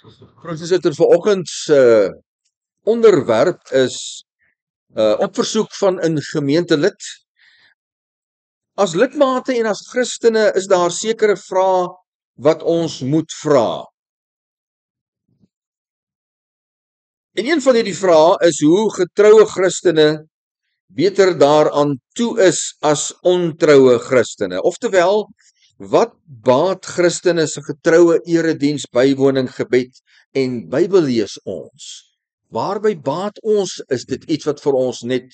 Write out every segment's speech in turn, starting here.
Voorsitter, vanoggend se onderwerp is op versoek van 'n gemeentelid. As lidmate en as Christene is daar sekere vrae wat ons moet vra. En een van hierdie vrae is hoe getroue Christene beter daaraan toe is as ontroue Christene. Oftewel, wat baat Christene se getroue erediens, bywoning, gebed en Bybellees ons? Waarby baat ons? Is dit iets wat vir ons net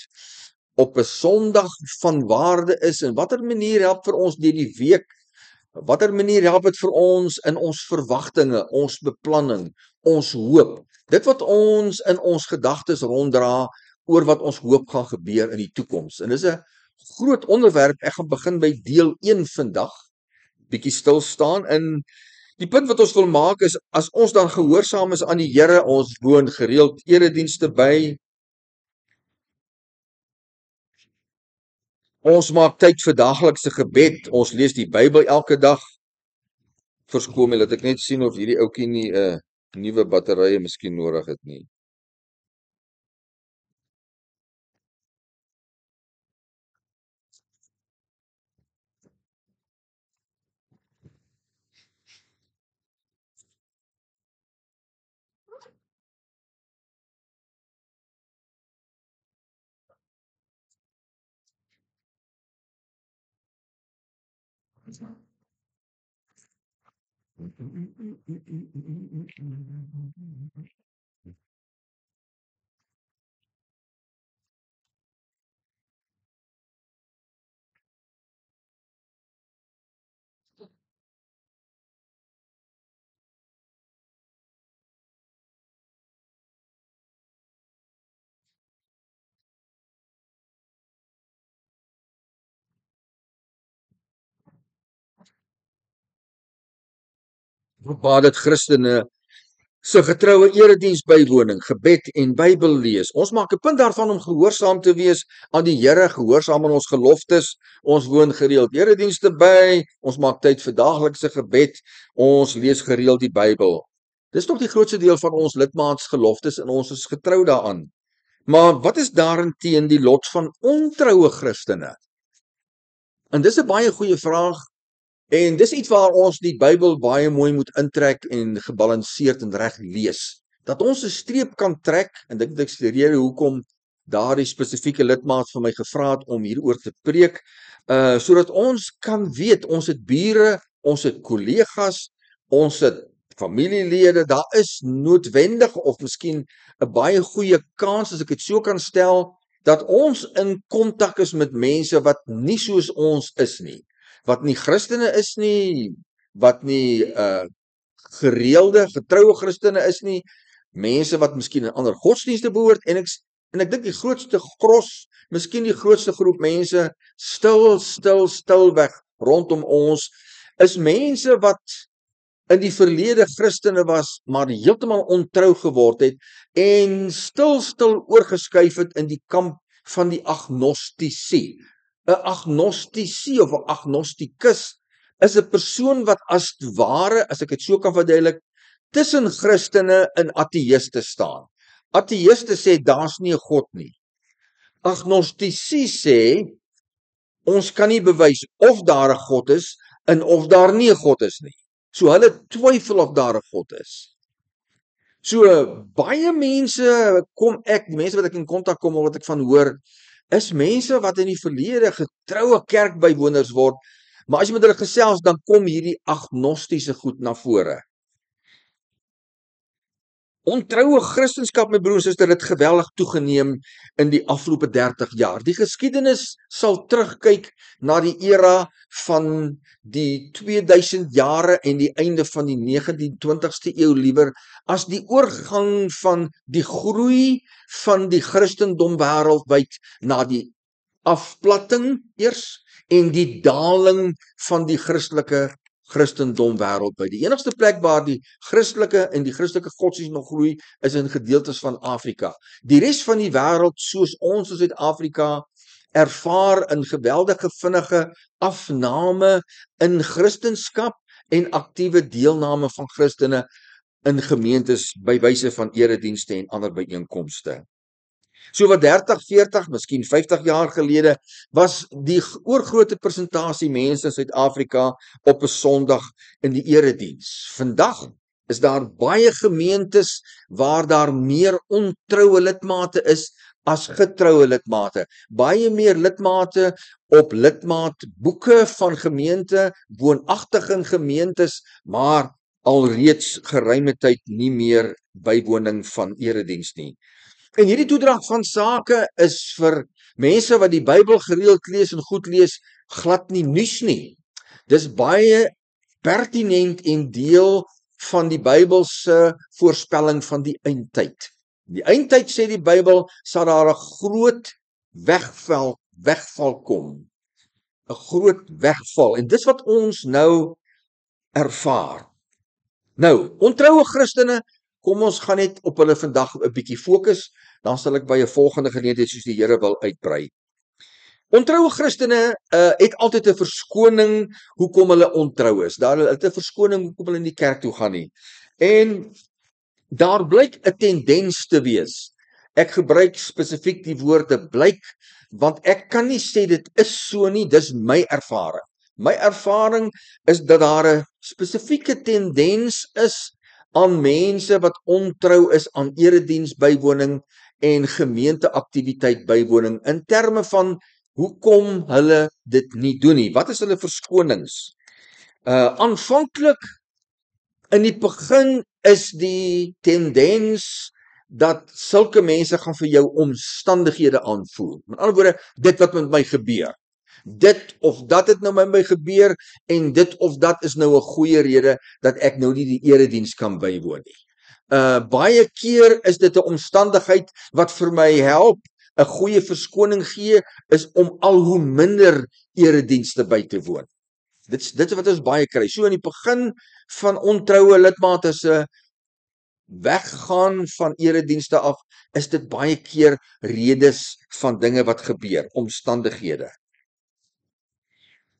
op 'n Sondag van waarde is? En watter manier help vir ons deur die week? Watter manier help dit vir ons in ons verwagtinge, ons beplanning, ons hoop? Dit wat ons in ons gedagtes ronddra oor wat ons hoop gaan gebeur in die toekoms. En dis 'n groot onderwerp. Ek gaan begin by deel 1 vandag. Bietjie stil staan in die punt wat ons wil maak is, as ons dan gehoorsaam is aan die Here, ons woon gereeld eredienste by, ons maak tyd vir daaglikse gebed, ons lees die Bybel elke dag. Verskoon my, laat ek net sien of hierdie ouetjie nie 'n nuwe batterye miskien nodig het nie. Waar dit Christene se getroue erediens, bywoning, gebed en Bybel lees. Ons maak 'n punt daarvan om gehoorsaam te wees aan die Here, gehoorsaam aan ons geloftes. Ons woon gereeld eredienste by, ons maak tyd vir daaglikse gebed, ons lees gereeld die Bybel. Dis nog die grootste deel van ons lidmaatsgeloftes en ons is getrou daaraan. Maar wat is daarenteen die lot van ontroue Christene? En dis 'n baie goeie vraag. En dis iets waar ons die Bybel baie mooi moet intrek en gebalanseerd en reg lees. Dat ons 'n streep kan trek, en dink ek die rede hoekom daardie spesifieke lidmaat van my gevra het om hieroor te preek, sodat ons kan weet, ons het bure, ons het kollegas, ons het familielede, daar is noodwendig of miskien 'n baie goeie kans, as ek dit so kan stel, dat ons in kontak is met mense wat nie soos ons is nie. Wat nie Christene is nie, wat nie gereelde, getroue Christene is nie, mense wat miskien in ander godsdienste behoort, en ek dink die grootste gros, miskien die grootste groep mense stilweg rondom ons, is mense wat in die verlede Christene was, maar heeltemal ontrou geword het, en stil oorgeskuif het in die kamp van die agnostici. 'n Agnostici of 'n agnostikus is 'n persoon wat as ware, as ek dit so kan verduidelik, tussen Christene en ateïste staan. Ateïste sê daar's nie 'n God nie. Agnostici sê ons kan nie bewys of daar 'n God is en of daar nie 'n God is nie. So hulle twyfel of daar 'n God is. So baie mense die mense wat ek in kontak kom of wat ek van hoor, is mense wat in die verlede getroue kerkbywoners word, maar as jy met hulle gesels, dan kom hierdie agnostiese goed na vore. Ontroue Christendom, my broers en susters, het geweldig toegeneem in die afgelope 30 jaar. Die geskiedenis sal terugkyk na die era van die 2000 jare en die einde van die 1920ste eeu liewer, as die oorgang van die groei van die Christendom wêreldwyd na die afplatting eers en die daling van die Christendom wêreldwyd. Die enigste plek waar die Christelike en die Christelike godsdienst nog groei, is in gedeeltes van Afrika. Die res van die wêreld, soos ons in Suid-Afrika, ervaar 'n geweldige vinnige afname in Christendom en aktiewe deelname van Christene in gemeentes by wyse van eredienste en ander byeenkomste. So wat 30, 40, miskien 50 jaar gelede was die oorgrootste persentasie mense in Suid-Afrika op 'n Sondag in die erediens. Vandag is daar baie gemeentes waar daar meer ontroue lidmate is as getroue lidmate. Baie meer lidmate op lidmaatboeke van gemeente, woonagtig in gemeentes, maar alreeds geruime tyd nie meer bywoning van erediens nie. En hierdie toedrag van sake is vir mense wat die Bybel gereeld lees en goed lees, glad nie nuus nie. Dis baie pertinent en deel van die Bybelse voorspelling van die eindtyd. Die eindtyd sê die Bybel sal daar 'n groot wegval kom. 'n Groot wegval en dis wat ons nou ervaar. Nou, ontroue Christene, kom ons gaan net op hulle vandag 'n bietjie fokus, dan sal ek by 'n volgende geleentheid soos die Here wil uitbrei. Ontroue Christene het altyd 'n verskoning hoekom hulle ontrou is. Daar het 'n verskoning hoekom hulle in die kerk toe gaan nie. En daar blyk 'n tendens te wees. Ek gebruik spesifiek die woorde blyk, want ek kan nie sê dit is so nie, dis my ervaring. My ervaring is dat daar 'n spesifieke tendens is aan mense wat ontrou is aan erediens bywoning en gemeenteaktiwiteit bywoning in terme van hoekom hulle dit nie doen nie. Wat is hulle verskonings? Aanvanklik in die begin is die tendens dat sulke mense gaan vir jou omstandighede aanvoer. Met ander woorde, dit wat met my gebeur. Dit of dat het nou met my gebeur en dit of dat is nou 'n goeie rede dat ek nou nie die erediens kan bywoon nie. Baie keer is dit 'n omstandigheid wat vir my help, 'n goeie verskoning gee, is om al hoe minder eredienste by te woon. Dit wat ons baie kry. So in die begin van ontroue lidmate se weggaan van eredienste af, is dit baie keer redes van dinge wat gebeur, omstandighede.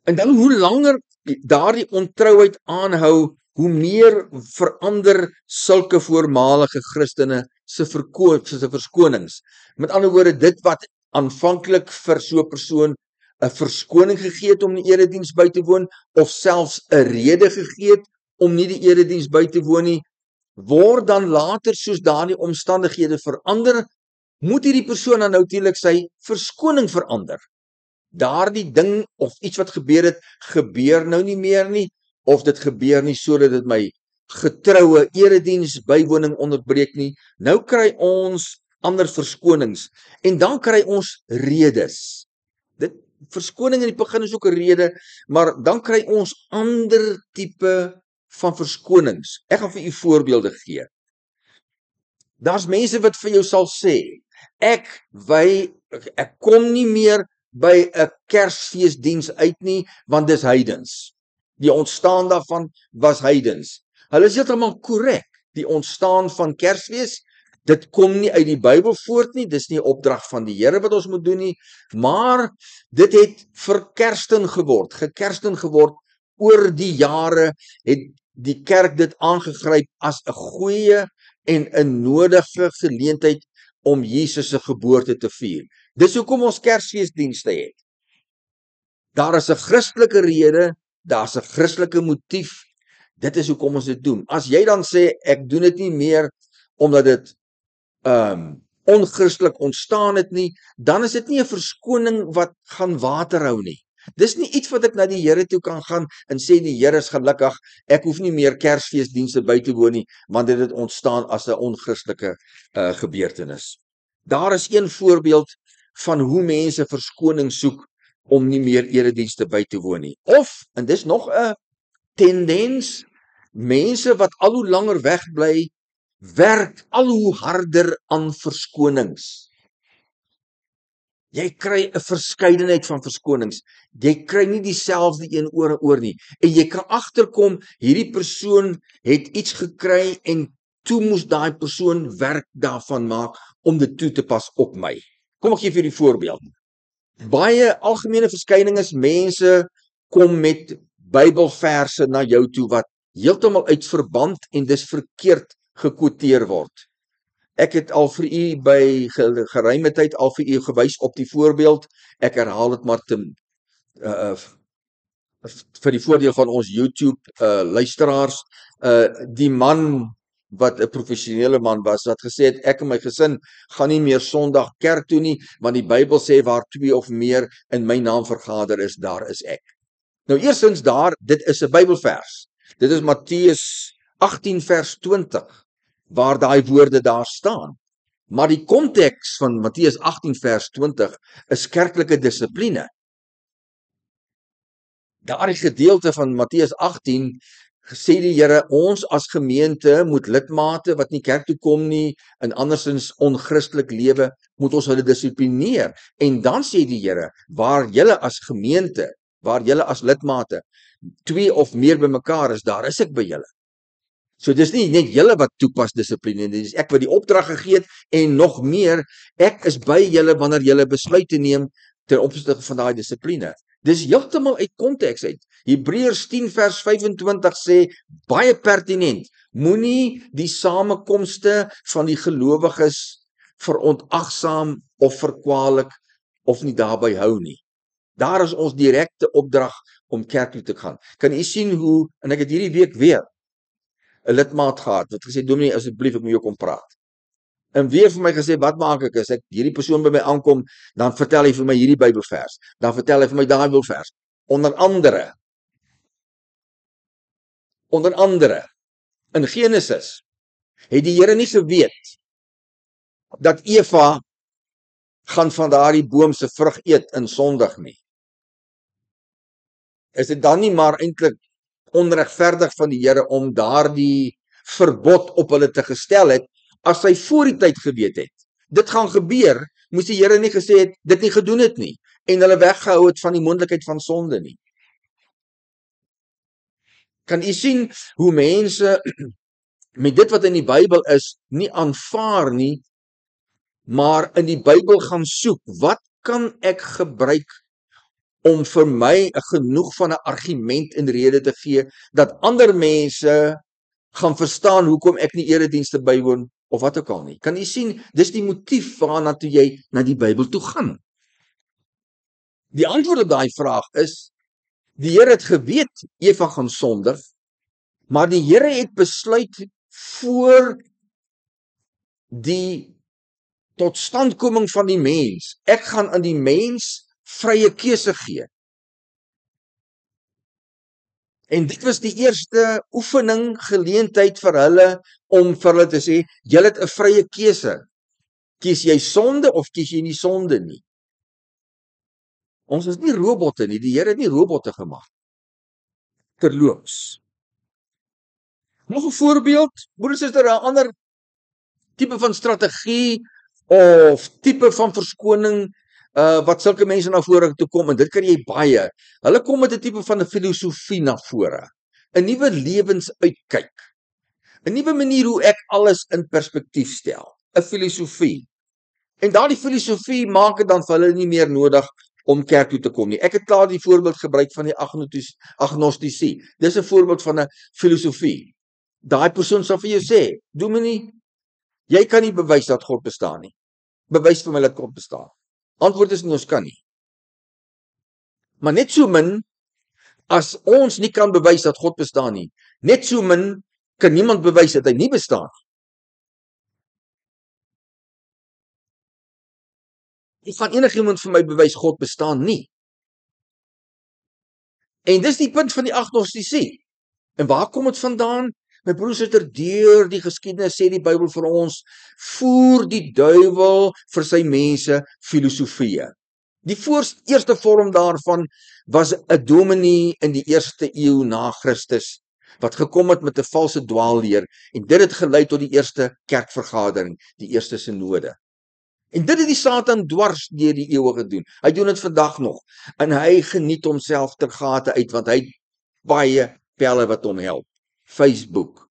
En dan hoe langer daardie ontrouheid aanhou, hoe meer verander sulke voormalige Christene se verskonings. Met ander woorde, dit wat aanvanklik vir so 'n persoon 'n verskoning gegee het om die erediens by te woon, of selfs 'n rede gegee het om nie die erediens by te woon nie, word dan later soos daardie omstandighede verander, moet hierdie persoon dan natuurlik sy verskoning verander. Daardie ding of iets wat gebeur het, gebeur nou nie meer nie, of dit gebeur nie sodat dit my getroue erediens bywoning onderbreek nie. Nou kry ons ander verskonings en dan kry ons redes. Verskoning in die begin is ook 'n rede, maar dan kry ons ander tipe van verskonings. Ek gaan vir u voorbeelde gee. Daar's mense wat vir jou sal sê, ek kom nie meer by 'n Kersfeesdiens uit nie, want dis heidens. Die ontstaan daarvan was heidens. Hulle is heeltemal korrek. Die ontstaan van Kersfees, dit kom nie uit die Bybel voort nie, dis nie 'n opdrag van die Here wat ons moet doen nie, maar dit het verkersten geword. Oor die jare het die kerk dit aangegryp as 'n goeie en 'n nodige geleentheid om Jesus se geboorte te vier. Dis hoekom ons Kersfeesdienste het. Daar is 'n Christelike rede, daar's 'n Christelike motief. Dit is hoekom ons dit doen. As jy dan sê ek doen dit nie meer omdat dit onchristelik ontstaan het nie, dan is dit nie 'n verskoning wat gaan waterhou nie. Dis nie iets wat ek na die Here toe kan gaan en sê die Here is gelukkig, ek hoef nie meer Kersfeesdienste by te woon nie, want dit het ontstaan as 'n onchristelike gebeurtenis. Daar is een voorbeeld van hoe mense verskoning soek om nie meer eredienste by te woon nie. Of, en dis nog 'n tendens, mense wat al hoe langer wegbly, werk al hoe harder aan verskonings. Jy kry 'n verskeidenheid van verskonings. Jy kry nie dieselfde een oor en oor nie. En jy kan agterkom, hierdie persoon het iets gekry en toe moes daai persoon werk daarvan maak om dit toe te pas op my. Kom ek gee vir die voorbeeld. Baie algemene verskyning is mense kom met Bybelverse na jou toe wat heeltemal uit verband en dis verkeerd gekwoteer word. Ek het al vir u by geruime tyd al vir u gewys op die voorbeeld. Ek herhaal dit maar vir die voordeel van ons YouTube luisteraars. Die man wat 'n professionele man was, wat gesê het ek en my gesin gaan nie meer Sondag kerk toe nie, want die Bybel sê waar 2 of meer in my naam vergader is, daar is ek. Nou eerstens dit is 'n Bybelvers. Dit is Matteus 18 vers 20 waar daai woorde daar staan. Maar die konteks van Matteus 18 vers 20 is kerklike dissipline. Daardie gedeelte van Matteus 18 sê die Here, ons as gemeente moet lidmate wat nie kerk toe kom nie en andersins onchristelik lewe, moet ons hulle dissiplineer. En dan sê die Here, waar julle as gemeente, waar julle as lidmate 2 of meer bymekaar is, daar is ek by julle. So dis nie net julle wat toepas dissipline, dis ek wat die opdrag gegee het en nog meer, ek is by julle wanneer julle besluite neem ten opsigte van daai dissipline. Dis heeltemal uit konteks uit. Hebreërs 10 vers 25 sê, baie pertinent, moenie die samekomste van die gelowiges verontagsaam of verkwalik of nie daarby hou nie. Daar is ons direkte opdrag om kerk toe te gaan. Kan u sien hoe, en ek het hierdie week weer 'n lidmaat gehad, wat gesê, Dominee, asseblief, ek moet jou kom praat. En weer vir my gesê, wat maak ek as ek hierdie persoon by my aankom, dan vertel hy vir my hierdie Bybelvers, dan vertel hy vir my daai Bybelvers. Onder andere, in Genesis, het die Here nie geweet, dat Eva gaan van daardie boom se vrug eet in Sondag nie. Is dit dan nie maar eintlik onregverdig van die Here om daardie verbod op hulle te gestel het, as hy voor die tyd geweet het, dit gaan gebeur, moes die Here nie gesê het, dit nie gedoen het nie, en hulle weggehou het van die moontlikheid van sonde nie. Kan u sien hoe mense met dit wat in die Bybel is, nie aanvaar nie, maar in die Bybel gaan soek, wat kan ek gebruik om vir my genoeg van 'n argument en rede te gee, dat ander mense gaan verstaan hoekom ek nie eredienste bywoon, of wat ook al nie. Kan u sien, dis die motief waarna toe jy na die Bybel toe gaan. Die antwoord op daai vraag is, die Here het geweet, Eva gaan sondig, maar die Here het besluit voor die totstandkoming van die mens, ek gaan aan die mens vrye keuse gee. En dit was die eerste oefening, geleentheid vir hulle, om vir hulle te sê, julle het 'n vrye keuse. Kies jy sonde of kies jy nie sonde nie? Ons is nie robotte nie, die Here het nie robotte gemaak. Terloops. Nog 'n voorbeeld, broers en susters, 'n ander tipe van strategie of tipe van verskoning wat sulke mense na vore toe kom, en dit kan jy baie. Hulle kom met 'n tipe van 'n filosofie na vore, 'n nuwe lewensuitkyk, 'n nuwe manier hoe ek alles in perspektief stel, 'n filosofie. En daardie filosofie maak dit dan vir hulle nie meer nodig om kerk toe te kom nie. Ek het klaar die voorbeeld gebruik van die agnostisie. Dis 'n voorbeeld van 'n filosofie. Daai persoon sal vir jou sê, Dominee, jy kan nie bewys dat God bestaan nie. Bewys vir my dat God bestaan. Antwoord is nie, ons kan nie. Maar net so min, as ons nie kan bewys dat God bestaan nie, net so min kan niemand bewys dat hy nie bestaan nie. Kan enigiemand vir my bewys God bestaan nie? En dis die punt van die agnostisie. En waar kom dit vandaan? My broers en susters, deur die geskiedenis sê die Bybel vir ons, voer die duiwel vir sy mense filosofieë. Die eerste vorm daarvan was 'n dominee in die 1ste eeu na Christus, wat gekom het met 'n valse dwaalleer, en dit het gelei tot die eerste kerkvergadering, die eerste sinode. En dit het die Satan dwars deur die eeue gedoen. Hy doen dit vandag nog, en hy geniet homself ter gate uit, want hy het baie pelle wat hom help. Facebook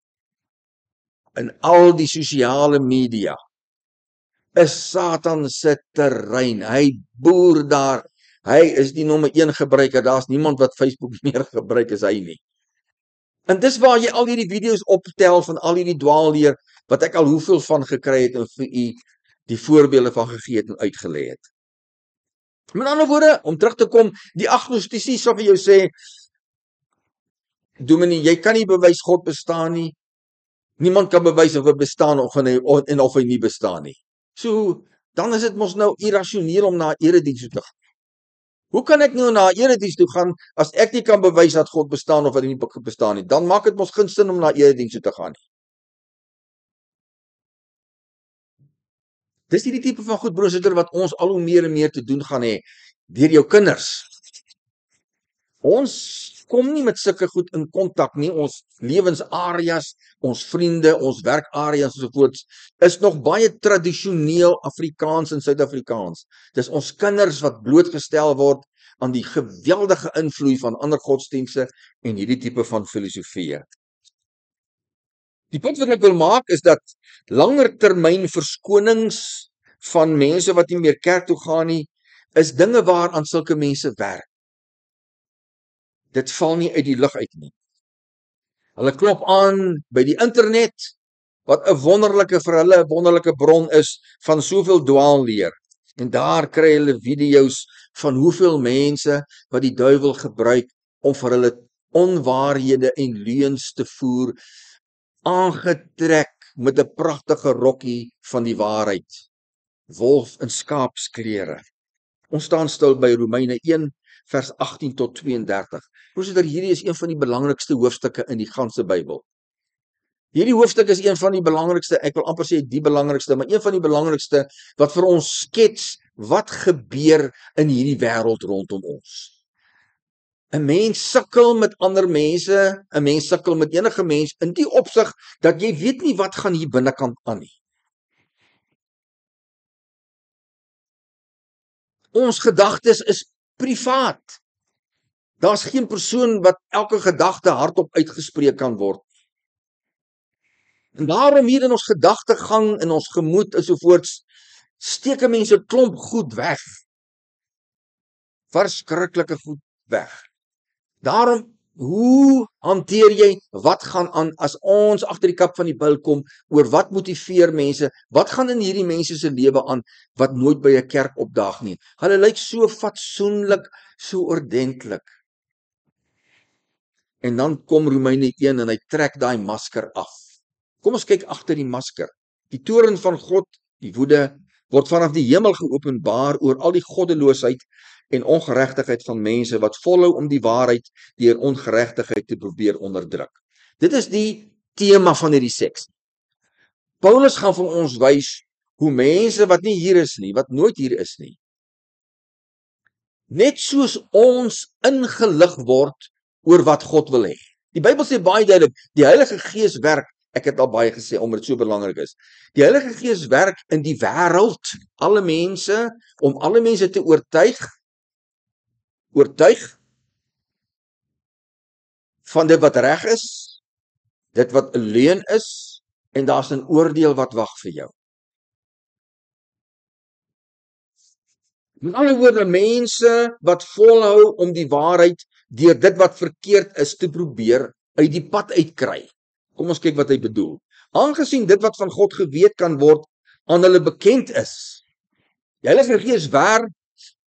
en al die sosiale media is Satan se terrein. Hy boer daar. Hy is die nommer 1 gebruiker. Daar's niemand wat Facebook meer gebruik as hy nie. En dis waar jy al hierdie video's optel van al hierdie dwaalleer, wat ek al hoeveel van gekry het en vir u die voorbeelde van gegee het en uitgelê het. Met ander woorde, om terug te kom, die agnostici sal vir jou sê, Dominee, jy kan nie bewys God bestaan nie. Niemand kan bewys of hy bestaan en of hy nie bestaan nie. So, dan is dit mos nou irrasioneel om na 'n erediens toe te gaan. Hoe kan ek nou na 'n erediens toe gaan as ek nie kan bewys dat God bestaan of dat hy nie bestaan nie? Dan maak dit mos geen sin om na 'n erediens toe te gaan nie. Dis hierdie tipe van goed, broers en susters, wat ons al hoe meer en meer te doen gaan hê deur jou kinders. Ons kom nie met sulke goed in kontak nie. Ons lewensareas, ons vriende, ons werkareas ensovoorts is nog baie tradisioneel Afrikaans en Suid-Afrikaans. Dis ons kinders wat blootgestel word aan die geweldige invloed van ander godsdienste en hierdie tipe van filosofieë. Die punt wat ek wil maak is dat langer termyn verskonings van mense wat nie meer kerk toe gaan nie, is dinge waaraan sulke mense werk. Dit val nie uit die lug uit nie. Hulle klop aan by die internet, wat 'n wonderlike vir hulle 'n wonderlike bron is van soveel dwaalleer. En daar kry hulle video's van hoeveel mense wat die duiwel gebruik om vir hulle onwaarhede en leuns te voer, aangetrek met 'n pragtige rokkie van die waarheid. Wolf in skaapsklere. Ons staan stil by Romeine 1 vers 18 tot 32. Voorsitter, hierdie is een van die belangrikste hoofstukke in die ganse Bybel. Hierdie hoofstuk is een van die belangrikste, ek wil amper sê die belangrikste, maar een van die belangrikste wat vir ons skets wat gebeur in hierdie wêreld rondom ons. 'n Mens sukkel met ander mense, 'n mens sukkel met enige mens in die opsig dat jy weet nie wat gaan hier binnekant aan nie. Ons gedagtes is privaat. Daar's geen persoon wat elke gedagte hardop uitgespreek kan word. En daarom hier in ons gedagtegang, in ons gemoed ensovoorts, steek mense 'n klomp goed weg. Verskriklike goed weg. Daarom, hoe hanteer jy, wat gaan aan as ons agter die kap van die bil kom oor wat motiveer mense, wat gaan in hierdie mense se lewe aan wat nooit by 'n kerk opdaag nie. Hulle lyk so fatsoenlik, so ordentlik. En dan kom Romeine 1 en hy trek daai masker af. Kom ons kyk agter die masker. Die toorn van God, die woede, word vanaf die hemel geopenbaar oor al die goddeloosheid en ongeregtigheid van mense wat volhou om die waarheid deur ongeregtigheid te probeer onderdruk. Dit is die tema van hierdie seksie. Paulus gaan vir ons wys hoe mense wat nie hier is nie, wat nooit hier is nie, net soos ons ingelig word oor wat God wil hê. Die Bybel sê baie duidelik, die Heilige Gees werk, ek het al baie gesê, omdat dit so belangrik is. Die Heilige Gees werk in die wêreld, alle mense, om alle mense te oortuig van dit wat reg is, dit wat 'n leuen is, en daar's 'n oordeel wat wag vir jou. Met ander woorde, mense wat volhou om die waarheid deur dit wat verkeerd is te probeer uit die pad uitkry. Kom ons kyk wat hy bedoel. Aangesien dit wat van God geweet kan word aan hulle bekend is. Die Heilige Gees werk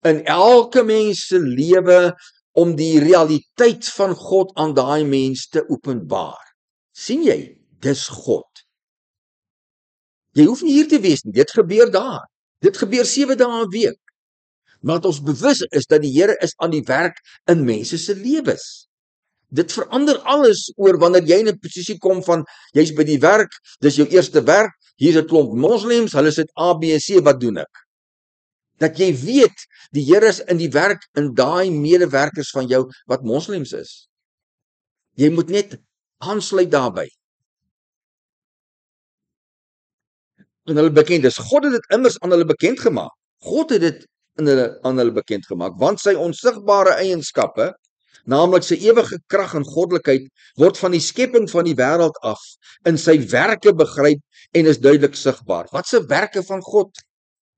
in elke mens se lewe om die realiteit van God aan daai mens te openbaar. sien jy? Dis God. Jy hoef nie hier te wees nie, dit gebeur daar. Dit gebeur 7 dae 'n week. Maar wat ons bewus is dat die Here is aan die werk in mense se lewens. Dit verander alles oor wanneer jy in 'n posisie kom van jy's by die werk, dis jou eerste werk, hier's 'n klomp moslems, hulle sit A, B en C, wat doen ek? Dat jy weet, die Here is in die werk in daai medewerkers van jou wat moslems is. Jy moet net aansluit daarbey. En hulle bekend is. God het dit immers aan hulle bekend gemaak. God het dit aan hulle bekend gemaak, want sy onsigbare eienskappe, naamlik sy ewige krag en goddelikheid, word van die skepping van die wêreld af in sy werke begryp en is duidelik sigbaar. Wat se werke van God?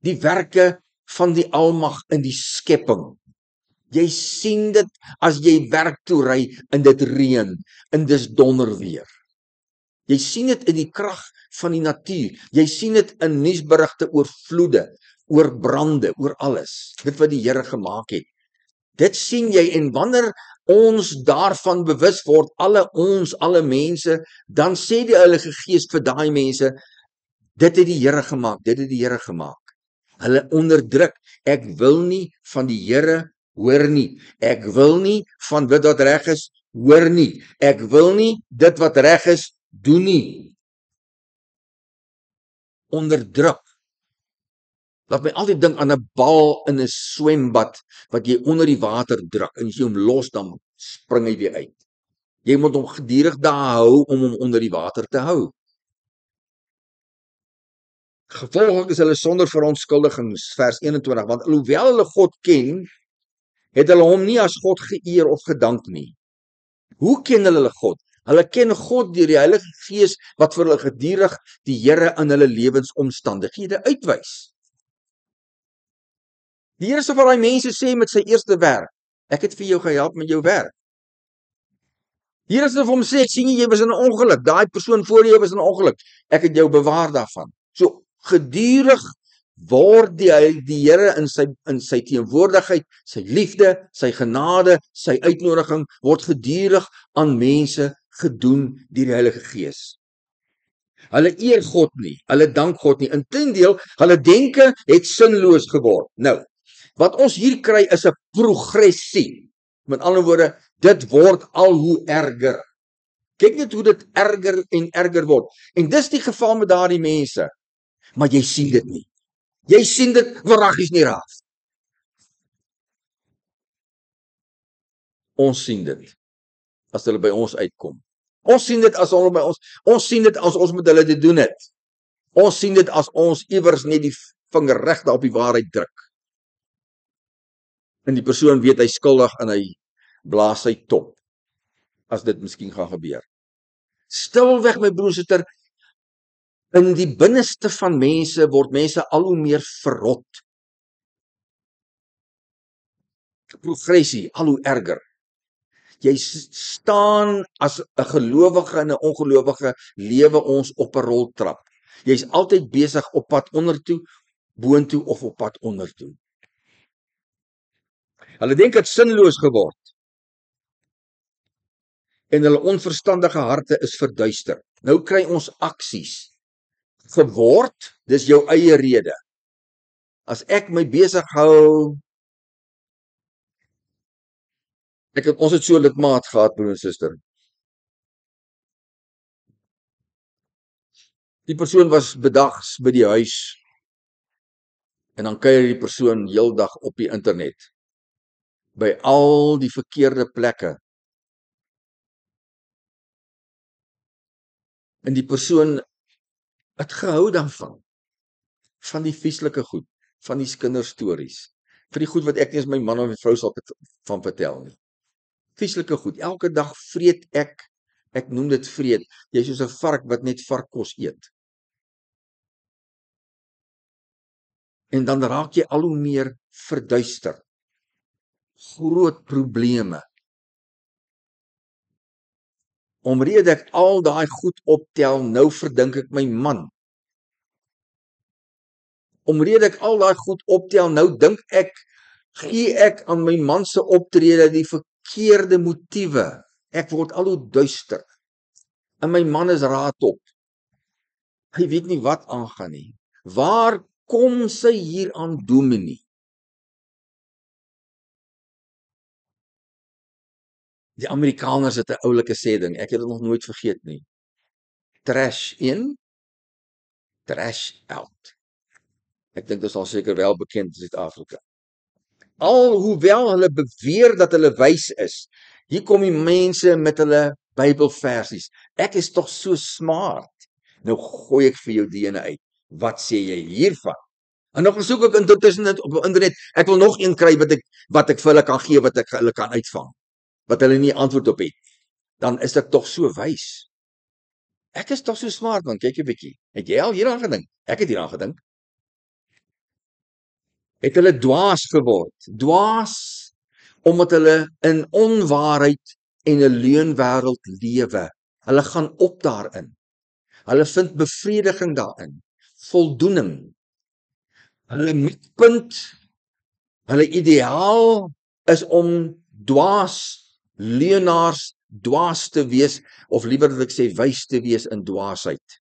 Die werke van die almag in die skepping. Jy sien dit as jy werk toe ry en dit reën en dis donder weer. Jy sien dit in die krag van die natuur. Jy sien dit in nuusberigte oor vloede, oor brande, oor alles. Dit wat die Here gemaak het. Dit sien jy, en wanneer ons daarvan bewus word, alle mense, dan sê die Heilige Gees vir daai mense, dit het die Here gemaak, dit het die Here gemaak. Hulle onderdruk. Ek wil nie van die Here hoor nie. Ek wil nie van dit wat reg is hoor nie. Ek wil nie dit wat reg is doen nie. Onderdruk. Laat my altyd dink aan 'n bal in 'n swembad wat jy onder die water druk en as jy hom los dan spring hy weer uit. Jy moet hom gedurig daar hou om hom onder die water te hou. Gevolglik is hulle sonder verontskuldiging, vers 21, want alhoewel hulle God ken, het hulle hom nie as God geëer of gedank nie. Hoe ken hulle God? Hulle ken God deur die Heilige Gees wat vir hulle gedurig die Here in hulle lewensomstandighede uitwys. Die Here sê vir daai mense sê met sy eerste werk, ek het vir jou gehelp met jou werk. Die Here sê vir hom sê, sien jy was in 'n ongeluk, daai persoon voor jou was in 'n ongeluk, ek het jou bewaar daarvan. So gedurig word die Here in sy teenwoordigheid, sy liefde, sy genade, sy uitnodiging word gedurig aan mense gedoen deur die Heilige Gees. Hulle eer God nie, hulle dank God nie. Inteendeel, hulle denke het sinloos geword. Nou, wat ons hier kry is 'n progressie. Met ander woorde, dit word al hoe erger. Kyk net hoe dit erger en erger word. En dis die geval met daardie mense. Maar jy sien dit nie. Jy sien dit wraggies nie raak. Ons sien dit as hulle by ons uitkom. Ons sien dit as hulle by ons sien dit as ons met hulle te doen het. Ons sien dit as ons iewers net die vinger reg daar op die waarheid druk. En die persoon weet hy skuldig en hy blaas sy top. As dit miskien gaan gebeur. Stilweg my broer en suster, in die binneste van mense word mense al hoe meer verrot. Progressie, al hoe erger. Jy staan as 'n gelowige en 'n ongelowige lewe ons op 'n roltrap. Jy's altyd besig op pad ondertoe, boontoe of op pad ondertoe. Hulle dink dit sinloos geword. En hulle onverstandige harte is verduister. Nou kry ons aksies. Geword, dis jou eie rede. As ek my besig hou, ons het so 'n lidmaat gehad, broer en suster. Die persoon was bedags by die huis en dan kuier die persoon heeldag op die internet by al die verkeerde plekke. En die persoon het gehou daarvan, van die vieslike goed, van die kinderstories, vir die goed wat ek nie as my man of my vrou sal van vertel nie. Vieslike goed, elke dag vreet ek noem dit vreet, jy is soos 'n vark wat net varkkos eet. En dan raak jy al hoe meer verduister. Groot probleme. Omrede ek al daai goed optel, nou verdink ek my man. Omrede ek al daai goed optel, nou dink ek, gee ek aan my man se optrede die verkeerde motiewe. Ek word al hoe duister. En my man is raadop. Hy weet nie wat aangaan nie. Waar kom sy hier aan dominee? Die Amerikaners het 'n oulike sêding, ek het dit nog nooit vergeet nie. Trash in, trash out. Ek dink dit is al seker wel bekend in Suid-Afrika. Alhoewel hulle beweer dat hulle wys is, hier kom die mense met hulle Bybelversies. Ek is tog so smart. Nou gooi ek vir jou die ene uit. Wat sê jy hiervan? En nog soek ek intussen op internet, ek wil nog een kry wat ek vir hulle kan gee, wat ek hulle kan uitvang. Wat hulle nie antwoord op het. Dan is ek tog so wys. Ek is tog so smart, man, kyk 'n bietjie. Het jy al hieraan gedink? Ek het hieraan gedink. Het hulle dwaas geword. Dwaas omdat hulle in onwaarheid en 'n leunwêreld lewe. Hulle gaan op daarin. Hulle vind bevrediging daarin, voldoening. Hulle mikpunt, hulle ideaal is om dwaas, leienaars, dwaas te wees, of liewer wil ek sê wys te wees in dwaasheid.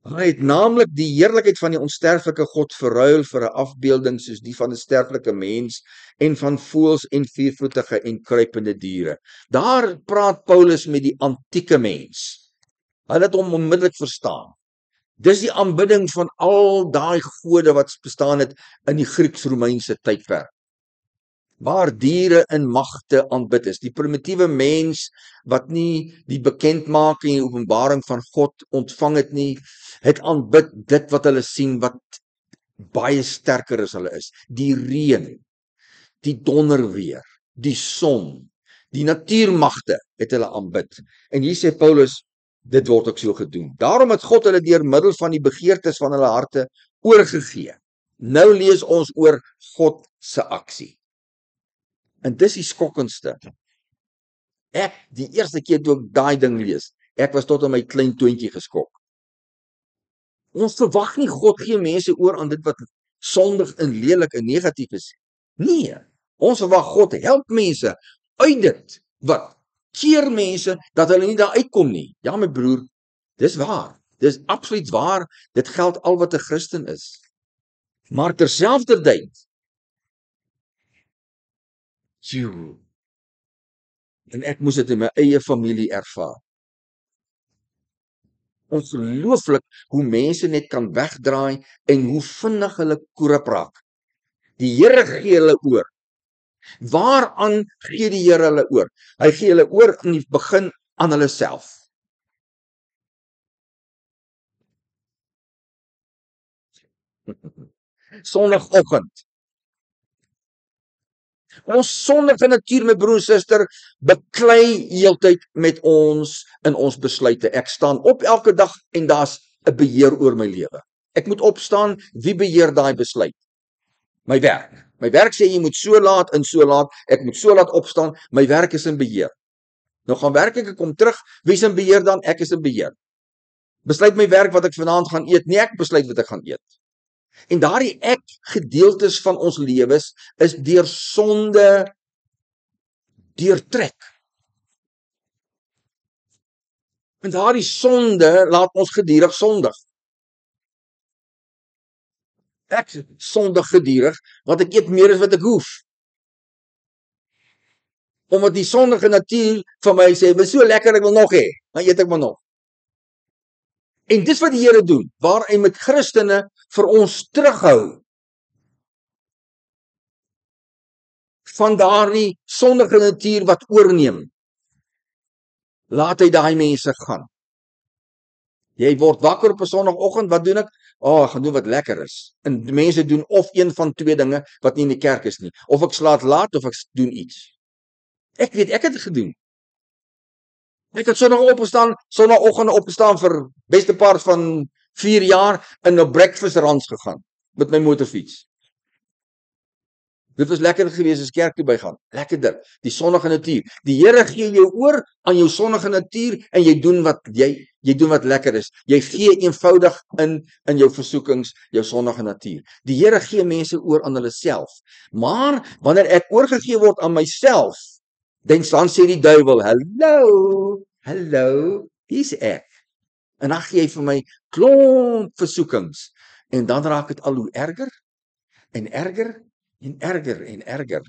Hy het naamlik die heerlikheid van die onsterflike God verruil vir 'n afbeelding soos die van 'n sterflike mens en van voëls en viervoetige en kruipende diere. Daar praat Paulus met die antieke mens. Hulle het hom onmiddellik verstaan. Dis die aanbidding van al daai gode wat bestaan het in die Grieks-Romeinse tydperk, waar diere in magte aanbid is. Die primitiewe mens wat nie die bekendmaking en openbaring van God ontvang het nie, het aanbid dit wat hulle sien wat baie sterker as hulle is. Die reën, die donderweer, die son, die natuurmagte het hulle aanbid. En hier sê Paulus, dit word ook so gedoen. Daarom het God hulle deur middel van die begeertes van hulle harte oorgegee. Nou lees ons oor God se aksie. En dis die skokkendste. Die eerste keer toe ek daai ding lees, ek was tot in my klein toontjie geskok. Ons verwag nie God gee mense oor aan dit wat sondig en lelik en negatief is. Nee, ons verwag God help mense uit dit wat keer mense dat hulle nie daar uitkom nie. Ja my broer, dis waar. Dis absoluut waar. Dit geld al wat 'n Christen is. Maar terselfdertyd, en ek moes dit in my eie familie ervaar. Ongelooflik hoe mense net kan wegdraai en hoe vinnig hulle koerop raak. Die Here gee hulle oor. Waaraan gee die Here hulle oor? Hy gee hulle oor in die begin aan hulle self. Sondagoggend. Ons sondige natuur, my broer en suster, beklei heeltyd met ons in ons besluite. Ek staan op elke dag en daar's 'n beheer oor my lewe. Ek moet opstaan, wie beheer daai besluit? My werk. My werk sê jy moet so laat en so laat, ek moet so laat opstaan, my werk is in beheer. Nou gaan werk ek kom terug, wie is in beheer dan? Ek is in beheer. Besluit my werk wat ek vanaand gaan eet? Nee, ek besluit wat ek gaan eet. En daardie ek gedeeltes van ons lewens is deur sonde deurtrek. En daardie sonde laat ons gedurig sondig. Ek sondig gedurig, want ek eet meer as wat ek hoef. Omdat die sondige natuur van my sê, "Dis so lekker, ek wil nog hê." Dan eet ek maar nog. En dis wat die Here doen, waar hy met Christene vir ons terughou van daardie sondige natuur wat oorneem. Laat hy daai mense gaan. Jy word wakker op 'n Sondagoggend, wat doen ek? Ek gaan doen wat lekker is. En die mense doen of een van twee dinge wat nie in die kerk is nie. Of ek slaap laat of ek doen iets. Ek weet, ek het dit gedoen. Ek het Sondagoggend opgestaan vir beste part van 4 jaar in 'n breakfast runs gegaan met my motorfiets. Dit was lekker geweest as kerk toe bygaan. Lekkerder. Die sondige natuur. Die Here gee jou oor aan jou sondige natuur en jy doen wat lekker is. Jy gee eenvoudig in jou versoekings, jou sondige natuur. Die Here gee mense oor aan hulle self. Maar wanneer ek oorgegee word aan myself, dan sê die duiwel, hallo, hier's ek. En dan gee hy vir my klomp versoekings. En dan raak dit al hoe erger en erger en erger en erger.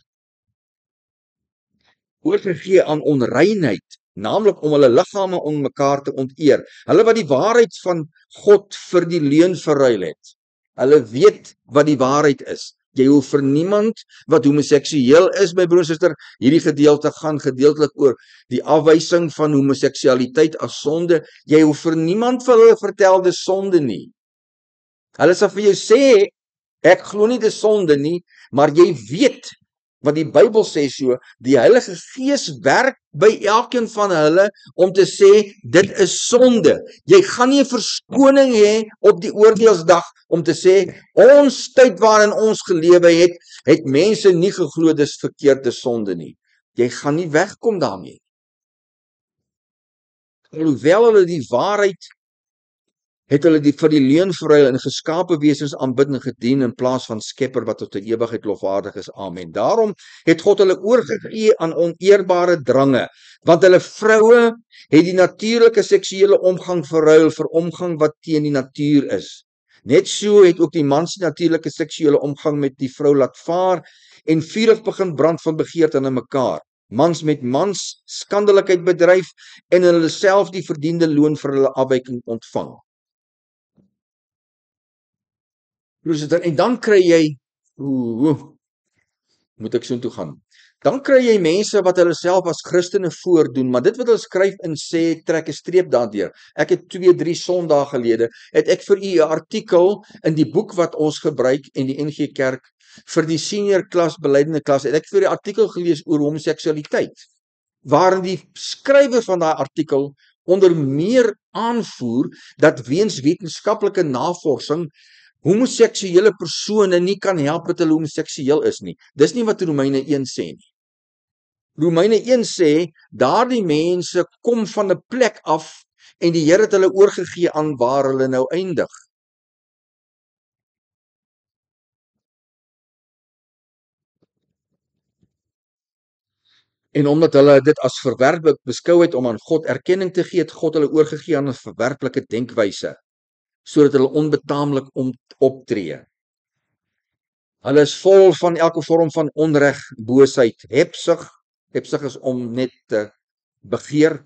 Oorgegee aan onreinheid, naamlik om hulle liggame om mekaar te onteer. Hulle wat die waarheid van God vir die leuen verruil het. Hulle weet wat die waarheid is. Jy hoef vir niemand wat homoseksueel is, my broer en suster, hierdie gedeelte gaan gedeeltelik oor die afwysing van homoseksualiteit as sonde. Jy hoef vir niemand vir hulle vertel dis sonde nie. Hulle sal vir jou sê, ek glo nie dis sonde nie, maar jy weet wat die Bybel sê so, die Heilige Gees werk by elkeen van hulle om te sê, dit is sonde. Jy gaan nie 'n verskoning hê op die oordeelsdag om te sê, ons tyd waarin ons gelewe het mense nie geglo dis verkeerde sonde nie. Jy gaan nie wegkom daarmee. Alhoewel hulle die waarheid het hulle vir die leuen verruil en geskape wesens aanbid en gedien in plaas van Skepper wat tot 'n ewigheid lofwaardig is. Amen. Daarom het God hulle oorgegee aan oneerbare drange, want hulle vroue het die natuurlike seksuele omgang verruil vir omgang wat teen die natuur is. Net so het ook die man se natuurlike seksuele omgang met die vrou laat vaar en vurig begin brand van begeerte aan mekaar. Mans met mans skandelikheid bedryf en hulle self die verdiende loon vir hulle afwyking ontvang. En dan kry jy, moet ek so toe gaan. Dan kry jy mense wat hulle self as Christene voordoen, maar dit wat hulle skryf en sê, trek 'n streep daardeur. Ek het 2-3 Sondae gelede, het ek vir u 'n artikel in die boek wat ons gebruik en die NG Kerk vir die senior klas, beleidende klas, het ek vir die artikel gelees oor homoseksualiteit, waarin die skrywer van daai artikel onder meer aanvoer dat weens wetenskaplike navorsing homoseksuele persone nie kan help dat hulle homoseksueel is nie. Dis nie wat Romeine 1 sê nie. Romeine 1 sê, daardie mense kom van 'n plek af en die Here het hulle oorgegee aan waar hulle nou eindig. En omdat hulle dit as verwerplik beskou het om aan God erkenning te gee, het God hulle oorgegee aan 'n verwerplike denkwyse, sodat hulle onbetaamlik optree. Hulle is vol van elke vorm van onreg, boosheid, hebsug. Hebsug is om net te begeer.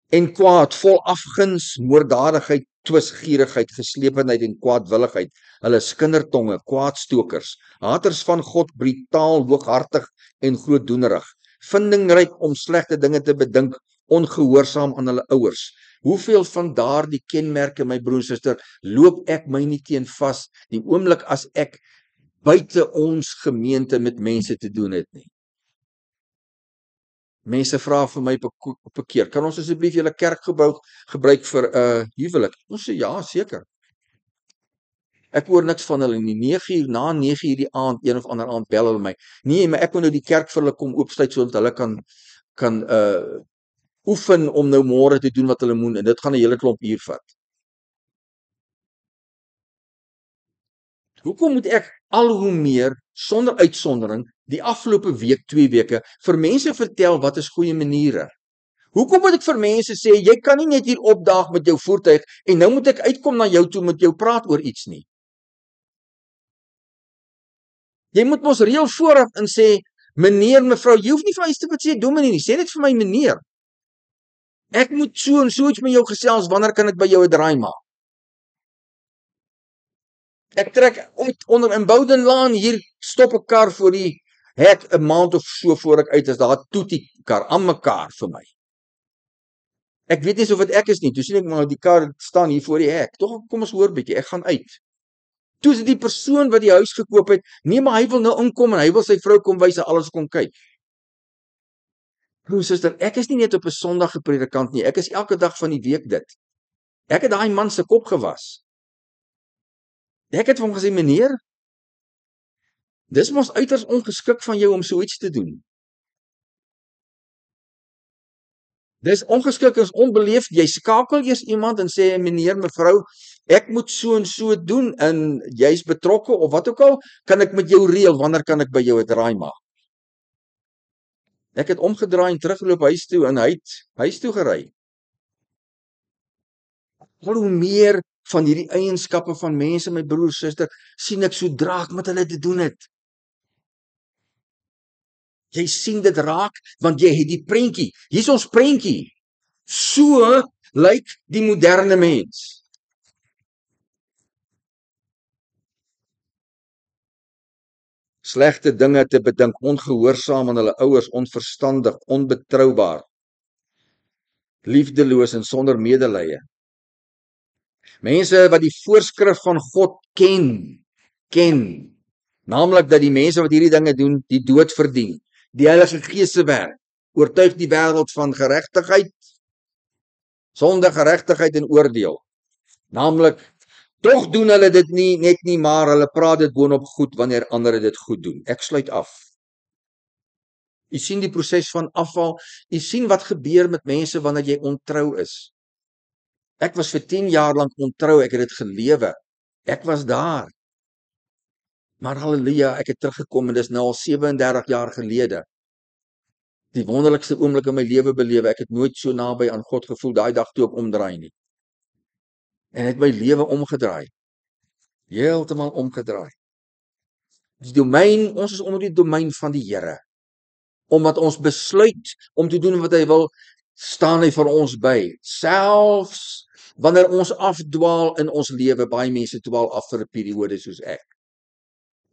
En kwaad, vol afguns, moorddadigheid, twisgierigheid, geslepenheid en kwaadwilligheid. Hulle is kindertonge, kwaadstokers, haters van God, brutaal, hooghartig en grootdoenerig, vindingryk om slegte dinge te bedink, ongehoorsaam aan hulle ouers. Hoeveel van daardie kenmerke, my broer en suster, loop ek my nie teen vas die oomblik as ek buite ons gemeente met mense te doen het nie. Mense vra vir my op 'n keer, kan ons asseblief julle kerkgebou gebruik vir 'n huwelik? Ons sê ja, seker. Ek hoor niks van hulle nie. 9:00 na 9:00 die aand, een of ander aand bel hulle my. Nee, maar ek moet nou die kerk vir hulle kom oopsluit sodat hulle kan oefen om nou môre te doen wat hulle moet en dit gaan 'n hele klomp uur vat. Hoekom moet ek al hoe meer sonder uitsondering die afgelope week, 2 weke vir mense vertel wat is goeie maniere? Hoekom moet ek vir mense sê jy kan nie net hier opdaag met jou voertuig en nou moet ek uitkom na jou toe met jou praat oor iets nie? Jy moet mos reël vooraf en sê meneer, mevrou, jy hoef nie vir my te sê dominee nie, sê net vir my meneer. Ek moet so en so iets met jou gesels, wanneer kan ek by jou 'n draai maak? Ek trek onder in Boudenlaan, hier stop 'n kar voor die hek 'n maand of so voor ek uit is, daar toet die kar aan mekaar vir my. Ek weet nie of dit ek is nie, toe sien ek maar die kar staan hier voor die hek. Tog kom ons hoor bietjie, ek gaan uit. Toe is dit die persoon wat die huis gekoop het, nee maar hy wil nou inkom en hy wil sy vrou kom wys en alles kom kyk. Broer, suster, ek is nie net op 'n Sondag 'n predikant nie, ek is elke dag van die week dit. Ek het daai man se kop gewas. Ek het vir hom gesê, meneer, dis mos uiters ongeskik van jou om so iets te doen. Dis ongeskik, is onbeleefd. Jy skakel eers iemand en sê, meneer, mevrou, ek moet so en so doen en jy's betrokke of wat ook al, kan ek met jou reël, wanneer kan ek by jou 'n draai maak? Ek het omgedraai en teruggeloop huis toe en hy het huis toe gery. Al hoe meer van hierdie eienskappe van mense, my broer, suster, sien ek sodra ek met hulle te doen het. Jy sien dit raak, want jy het die prentjie. Hier's ons prentjie. So lyk die moderne mens. Slegte dinge te bedink, ongehoorsaam aan hulle ouers, onverstandig, onbetroubaar, liefdeloos en sonder medelee. Mense wat die voorskrif van God ken, naamlik dat die mense wat hierdie dinge doen, die dood verdien. Die Heilige Gees se werk oortuig die wêreld van geregtigheid, sonde, geregtigheid en oordeel. Naamlik, tog doen hulle dit nie net nie, maar hulle praat dit boonop goed wanneer ander dit goed doen. Ek sluit af. U sien die proses van afval. U sien wat gebeur met mense wanneer jy ontrou is. Ek was vir 10 jaar lank ontrou, ek het dit gelewe. Ek was daar. Maar halleluja, ek het teruggekom en dis nou al 37 jaar gelede. Die wonderlikste oomblik in my lewe belewe. Ek het nooit so naby aan God gevoel daai dag toe ek omdraai nie. En het my lewe omgedraai. Heeltemal omgedraai. Die domein, ons is onder die domein van die Here. Omdat ons besluit om te doen wat hy wil, staan hy vir ons by. Selfs wanneer ons afdwaal in ons lewe, baie mense dwaal af vir 'n periode soos ek.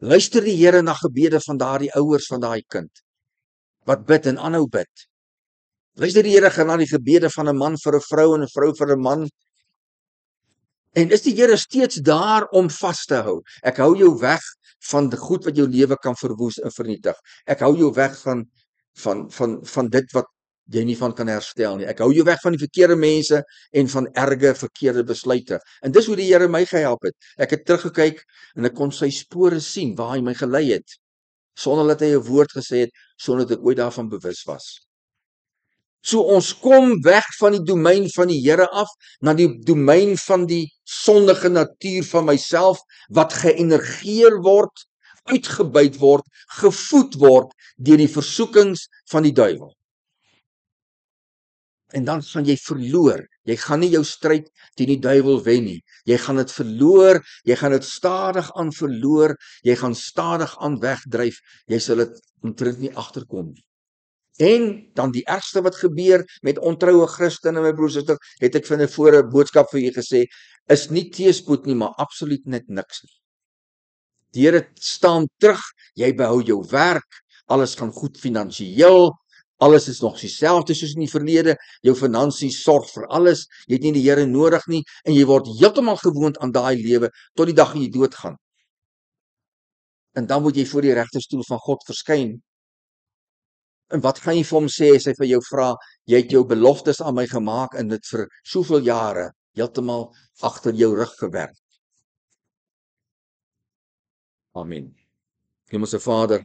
Luister die Here na gebede van daardie ouers van daai kind wat bid en aanhou bid. Luister die Here na die gebede van 'n man vir 'n vrou en 'n vrou vir 'n man. En is die Here steeds daar om vas te hou? Ek hou jou weg van die goed wat jou lewe kan verwoes en vernietig. Ek hou jou weg van dit wat jy nie van kan herstel nie. Ek hou jou weg van die verkeerde mense en van erge verkeerde besluite. En dis hoe die Here my gehelp het. Ek het teruggekyk en ek kon sy spore sien waar hy my gelei het, sonder dat hy 'n woord gesê het, sonder dat ek ooit daarvan bewus was. So ons kom weg van die domein van die Here af na die domein van die sondige natuur van myself wat geënergeer word, uitgebuit word, gevoed word deur die versoekings van die duiwel. En dan gaan jy verloor. Jy gaan nie jou stryd teen die duiwel wen nie. Jy gaan dit verloor, jy gaan dit stadig aan verloor, jy gaan stadig aan wegdryf. Jy sal dit omtrent nie agterkom nie. En dan die ergste wat gebeur met ontroue Christene, my broers en susters, het ek van 'n voor 'n boodskap vir julle gesê, is nie teëspoed nie, maar absoluut net niks nie. Die Here staan terug, jy behou jou werk, alles gaan goed finansiëel, alles is nog dieselfde soos in die verlede, jou finansies sorg vir alles, jy het nie die Here nodig nie, en jy word heeltemal gewoond aan daai lewe, tot die dag jy doodgaan. En dan moet jy voor die regterstoel van God verskyn. En wat gaan jy vir hom sê as hy vir jou vra, jy het jou beloftes aan my gemaak en dit vir soveel jare heeltemal agter jou rug gewerk. Amen. Hemelse Vader,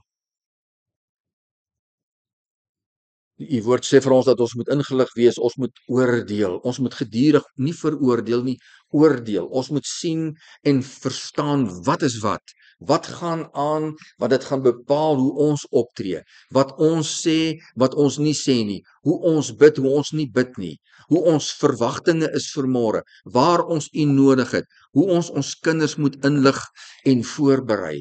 U woord sê vir ons dat ons moet ingelig wees, ons moet oordeel, ons moet gedurig nie veroordeel nie, oordeel. Ons moet sien en verstaan wat is wat gaan aan, wat dit gaan bepaal hoe ons optree, wat ons sê, wat ons nie sê nie, hoe ons bid, hoe ons nie bid nie, hoe ons verwagtinge is vir môre, waar ons U nodig het, hoe ons kinders moet inlig en voorberei.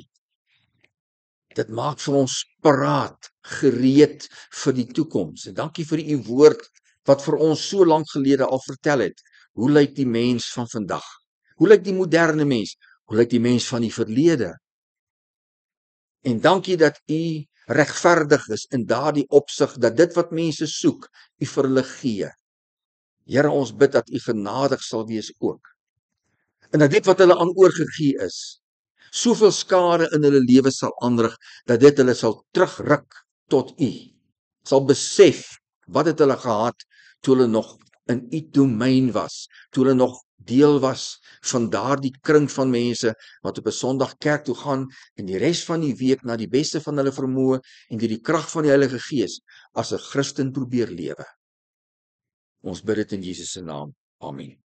Dit maak vir ons paraat, gereed vir die toekoms. En dankie vir U woord wat vir ons so lank gelede al vertel het. Hoe lyk die mens van vandag? Hoe lyk die moderne mens? Hoe lyk die mens van die verlede? En dankie dat U regverdig is in daardie opsig, dat dit wat mense soek, U vir hulle gee. Here, ons bid dat U genadig sal wees ook. En dat dit wat hulle aan oorgegee is, soveel skade in hulle lewe sal aanrig, dat dit hulle sal terugruk tot U. Sal besef, wat het hulle gehad, toe hulle nog in U domein was, toe hulle nog deel was van daardie kring van mense, wat op 'n Sondag kerk toe gaan, en die res van die week na die beste van hulle vermoë, en deur die krag van die Heilige Gees, as 'n Christen probeer lewe. Ons bid dit in Jesus se naam. Amen.